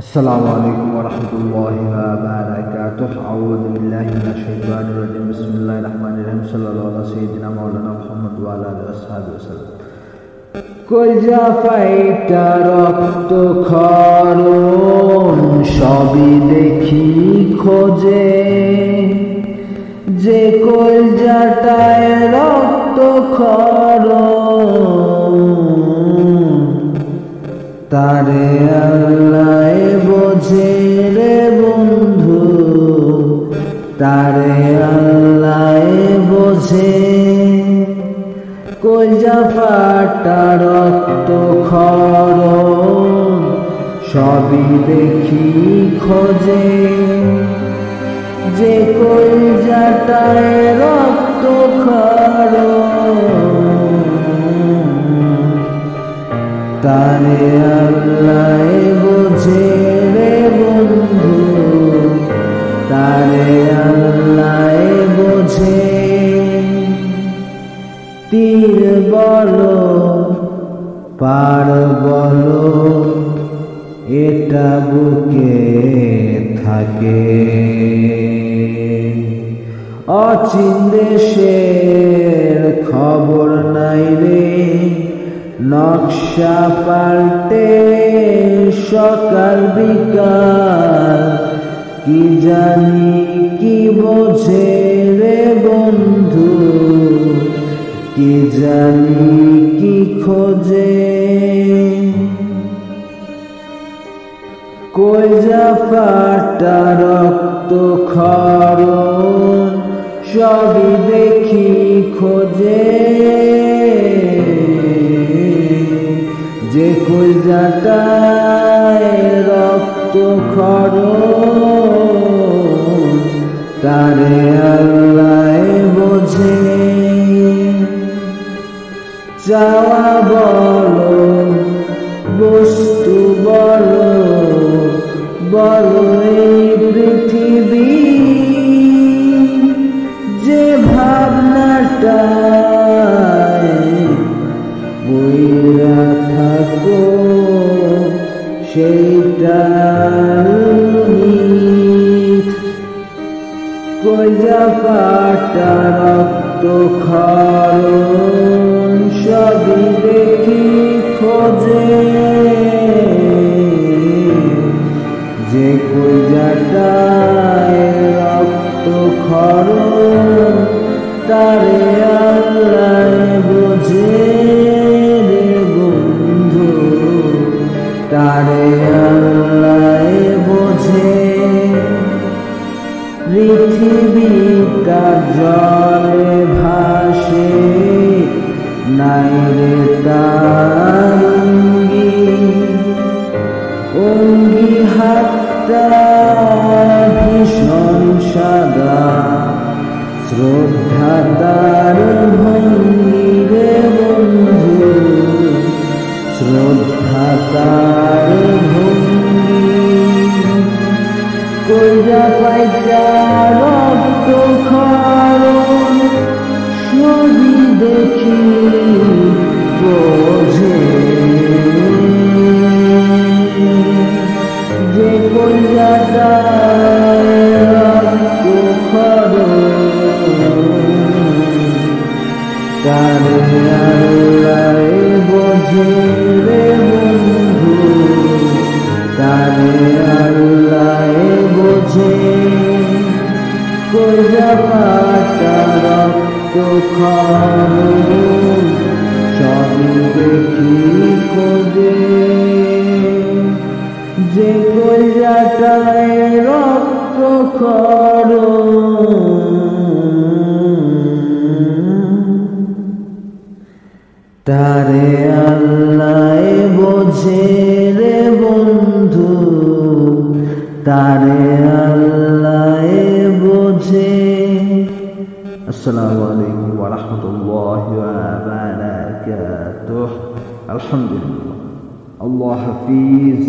अस्सलामु अलैकुम वरहमतुल्लाहि वबरकातुह। अऊज़ु बिल्लाहि मिनश शैतानिर रजीम। बिस्मिल्लाहिर रहमानिर रहीम। सल्लल्लाहु अला सय्यिदिना मौलाना मुहम्मद व अला आलिहि वसहबिहि वसल्लम। কলজা ফাইটা রক্ত খরণ সবই দেখি খোঁজে, যে কলজাটায় রক্ত খরণ তারে আল্লাহ বোঝে রে বন্ধু, তারে আল্লাহ বোঝে। কলজা ফাটা রক্ত খরণ সবই দেখি খোঁজে, যে কলজাটায় রক্ত খরণ তারে আল্লাহ বোঝে রে বন্ধু, তারে আল্লাহ বোঝে। তীর বলো পার বলো এটা বুকে থাকে, অচিন দেশের খবর নাই রে, নকশা পাল্টে সকাল বিকাল, কি জানি কি বোঝে রে বন্ধু, কি জানি কি খোঁজে। কলজা ফাটা রক্ত খরণ সবই দেখি খোঁজে, যে কলজাটায় রক্ত খরণ তারে আল্লাহ বোঝে। চাওয়া বলো বস্তু বলো বলো এই পৃথিবী, যে ভাবনাটায় বইরা থাকো সেইটা কলজা ফাটা রক্ত খরণ সবই দেখি খোঁজে, যে কলজাটায় রক্ত খরণ তারে আল্লাহ বোঝে রে বন্ধু, তারে আল্লাহ বোঝে। পৃথিবীটা জলে ভাসে নাই রে তার অঙ্গি, হাতটা ভীষণ সাদা, শ্রদ্ধা তার ভঙ্গি রে বন্ধু, শ্রদ্ধা তার ভঙ্গি। কলজা ফাইটা রক্ত খরণ সবই দেখি বোঝে, যে কলজাটায় রক্ত খরণ তারে আল্লাহ বোঝে রে বন্ধু, তারে আল্লাহ বোঝে। কলজা ফাটা রক্ত খরণ সবই দেখি খোঁজে, যে কলজাটায় রক্ত খরণ তারে আল্লাহ বোঝে রে বন্ধু, তারে আল্লাহ বোঝে। আসসালামু আলাইকুম ওয়া রাহমাতুল্লাহি ওয়া বারাকাতুহু। আলহামদুলিল্লাহ। আল্লাহ হাফিজ।